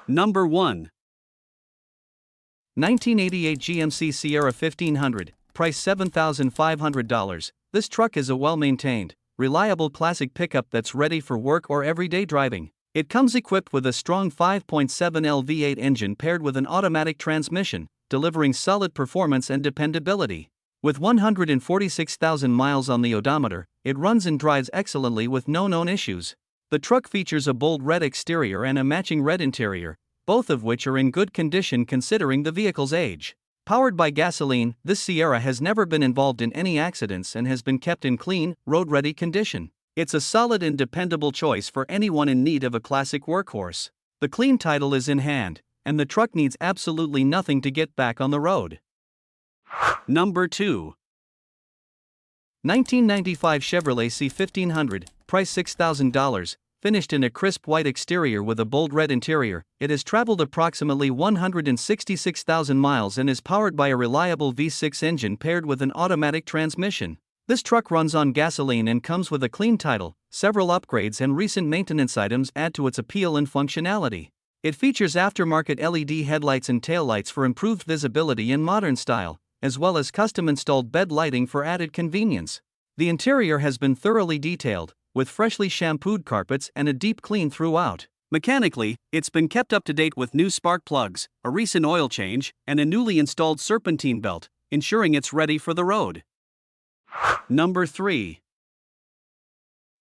Number 1. 1988 GMC Sierra 1500, price $7,500. This truck is a well-maintained, reliable classic pickup that's ready for work or everyday driving. It comes equipped with a strong 5.7L V8 engine paired with an automatic transmission, delivering solid performance and dependability. With 146,000 miles on the odometer, it runs and drives excellently with no known issues. The truck features a bold red exterior and a matching red interior, both of which are in good condition considering the vehicle's age. Powered by gasoline, this Sierra has never been involved in any accidents and has been kept in clean, road-ready condition. It's a solid and dependable choice for anyone in need of a classic workhorse. The clean title is in hand, and the truck needs absolutely nothing to get back on the road. Number 2. 1995 Chevrolet C500, price $6,000. Finished in a crisp white exterior with a bold red interior, it has traveled approximately 166,000 miles and is powered by a reliable V6 engine paired with an automatic transmission. This truck runs on gasoline and comes with a clean title. Several upgrades and recent maintenance items add to its appeal and functionality. It features aftermarket LED headlights and taillights for improved visibility and modern style, as well as custom-installed bed lighting for added convenience. The interior has been thoroughly detailed, with freshly shampooed carpets and a deep clean throughout. Mechanically, it's been kept up to date with new spark plugs, a recent oil change, and a newly installed serpentine belt, ensuring it's ready for the road. Number 3.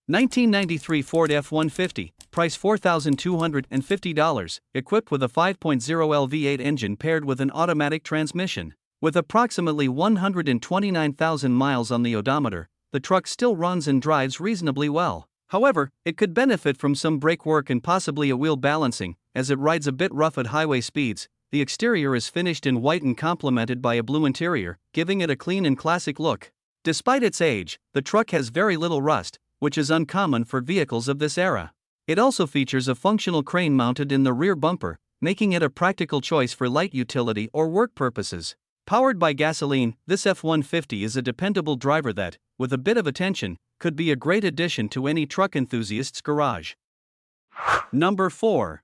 1993 Ford F150, price $4,250, equipped with a 5.0L V8 engine paired with an automatic transmission. With approximately 129,000 miles on the odometer, the truck still runs and drives reasonably well. However, it could benefit from some brake work and possibly a wheel balancing, as it rides a bit rough at highway speeds. The exterior is finished in white and complemented by a blue interior, giving it a clean and classic look. Despite its age, the truck has very little rust, which is uncommon for vehicles of this era. It also features a functional crane mounted in the rear bumper, making it a practical choice for light utility or work purposes. Powered by gasoline, this F-150 is a dependable driver that, with a bit of attention, could be a great addition to any truck enthusiast's garage. Number 4.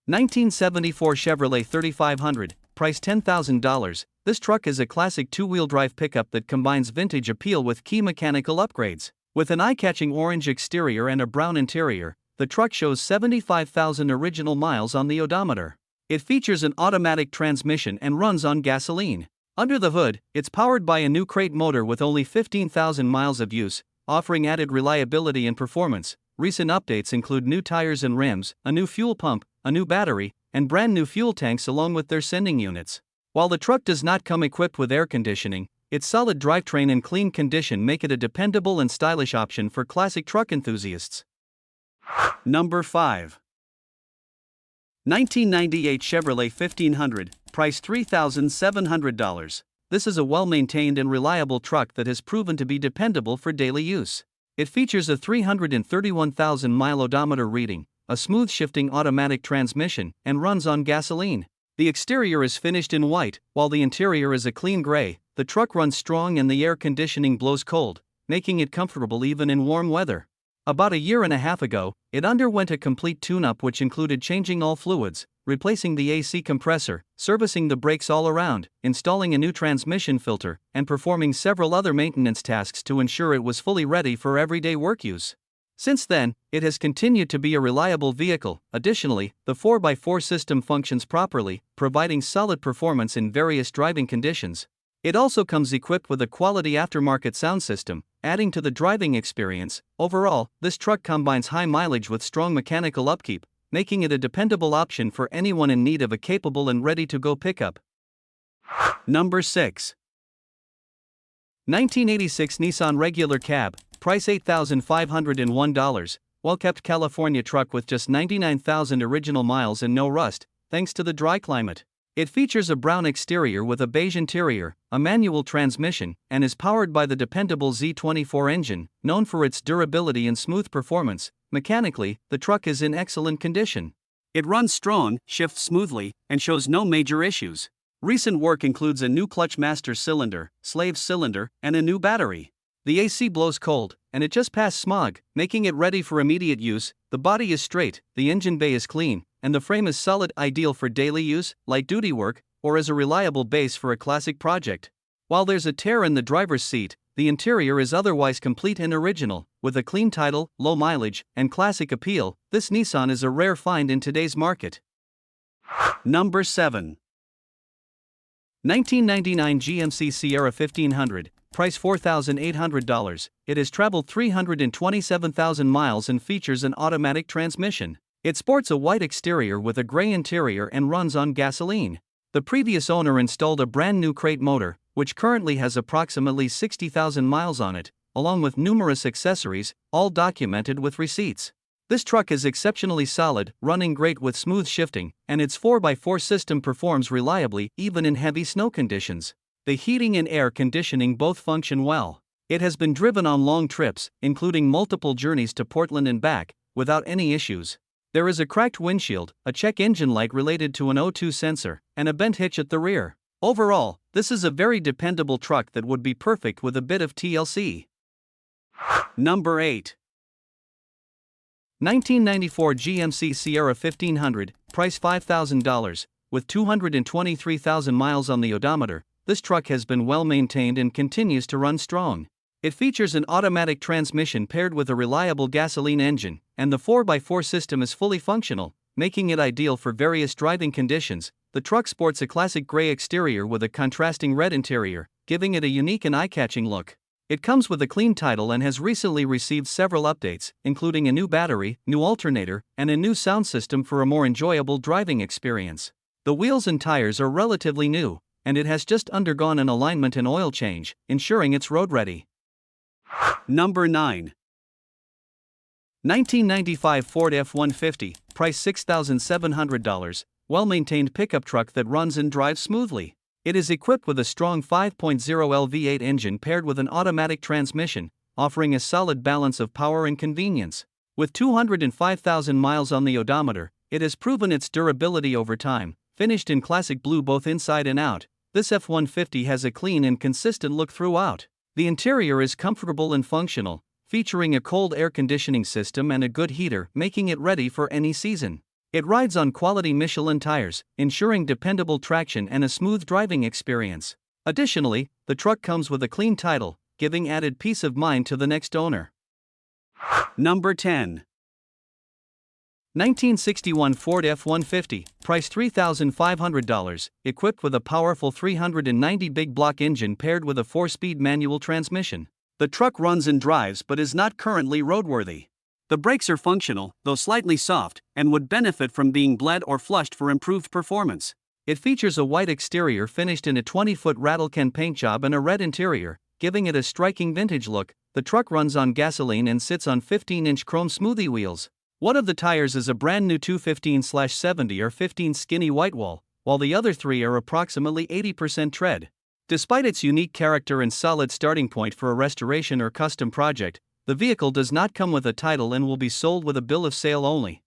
1974 Chevrolet 3500, price $10,000. This truck is a classic two-wheel drive pickup that combines vintage appeal with key mechanical upgrades. With an eye-catching orange exterior and a brown interior, the truck shows 75,000 original miles on the odometer. It features an automatic transmission and runs on gasoline. Under the hood, it's powered by a new crate motor with only 15,000 miles of use, offering added reliability and performance. Recent updates include new tires and rims, a new fuel pump, a new battery, and brand new fuel tanks along with their sending units. While the truck does not come equipped with air conditioning, its solid drivetrain and clean condition make it a dependable and stylish option for classic truck enthusiasts. Number 5. 1998 Chevrolet 1500, price $3,700. This is a well-maintained and reliable truck that has proven to be dependable for daily use. It features a 331,000-mile odometer reading, a smooth-shifting automatic transmission, and runs on gasoline. The exterior is finished in white, while the interior is a clean gray. The truck runs strong and the air conditioning blows cold, making it comfortable even in warm weather. About a year and a half ago, it underwent a complete tune-up which included changing all fluids, replacing the AC compressor, servicing the brakes all around, installing a new transmission filter, and performing several other maintenance tasks to ensure it was fully ready for everyday work use. Since then, it has continued to be a reliable vehicle. Additionally, the 4x4 system functions properly, providing solid performance in various driving conditions. It also comes equipped with a quality aftermarket sound system, adding to the driving experience. Overall, this truck combines high mileage with strong mechanical upkeep, making it a dependable option for anyone in need of a capable and ready-to-go pickup. Number 6. 1986 Nissan Regular Cab, price $8,501, well-kept California truck with just 99,000 original miles and no rust, thanks to the dry climate. It features a brown exterior with a beige interior, a manual transmission, and is powered by the dependable Z24 engine, known for its durability and smooth performance. Mechanically, the truck is in excellent condition. It runs strong, shifts smoothly, and shows no major issues. Recent work includes a new clutch master cylinder, slave cylinder, and a new battery. The AC blows cold, and it just passed smog, making it ready for immediate use. The body is straight, the engine bay is clean, and the frame is solid, ideal for daily use, light-duty work, or as a reliable base for a classic project. While there's a tear in the driver's seat, the interior is otherwise complete and original. With a clean title, low mileage, and classic appeal, this Nissan is a rare find in today's market. Number 7. 1999 GMC Sierra 1500, price $4,800. It has traveled 327,000 miles and features an automatic transmission. It sports a white exterior with a gray interior and runs on gasoline. The previous owner installed a brand new crate motor, which currently has approximately 60,000 miles on it, along with numerous accessories, all documented with receipts. This truck is exceptionally solid, running great with smooth shifting, and its 4x4 system performs reliably even in heavy snow conditions. The heating and air conditioning both function well. It has been driven on long trips, including multiple journeys to Portland and back, without any issues. There is a cracked windshield, a check engine light related to an O2 sensor, and a bent hitch at the rear. Overall, this is a very dependable truck that would be perfect with a bit of TLC. Number 8. 1994 GMC Sierra 1500, price $5,000. With 223,000 miles on the odometer, this truck has been well maintained and continues to run strong. It features an automatic transmission paired with a reliable gasoline engine, and the 4x4 system is fully functional, making it ideal for various driving conditions. The truck sports a classic gray exterior with a contrasting red interior, giving it a unique and eye-catching look. It comes with a clean title and has recently received several updates, including a new battery, new alternator, and a new sound system for a more enjoyable driving experience. The wheels and tires are relatively new, and it has just undergone an alignment and oil change, ensuring it's road-ready. Number 9. 1995 Ford F150, price $6,700, well-maintained pickup truck that runs and drives smoothly. It is equipped with a strong 5.0L V8 engine paired with an automatic transmission, offering a solid balance of power and convenience. With 205,000 miles on the odometer, it has proven its durability over time. Finished in classic blue both inside and out, this F150 has a clean and consistent look throughout. The interior is comfortable and functional, featuring a cold air conditioning system and a good heater, making it ready for any season. It rides on quality Michelin tires, ensuring dependable traction and a smooth driving experience. Additionally, the truck comes with a clean title, giving added peace of mind to the next owner. Number 10. 1961 Ford F150, price $3,500, equipped with a powerful 390 big block engine paired with a 4-speed manual transmission. The truck runs and drives but is not currently roadworthy. The brakes are functional, though slightly soft, and would benefit from being bled or flushed for improved performance. It features a white exterior finished in a 20-foot rattle-can paint job and a red interior, giving it a striking vintage look. The truck runs on gasoline and sits on 15-inch chrome smoothie wheels. One of the tires is a brand new 215/70 or 15 skinny whitewall, while the other 3 are approximately 80% tread. Despite its unique character and solid starting point for a restoration or custom project, the vehicle does not come with a title and will be sold with a bill of sale only.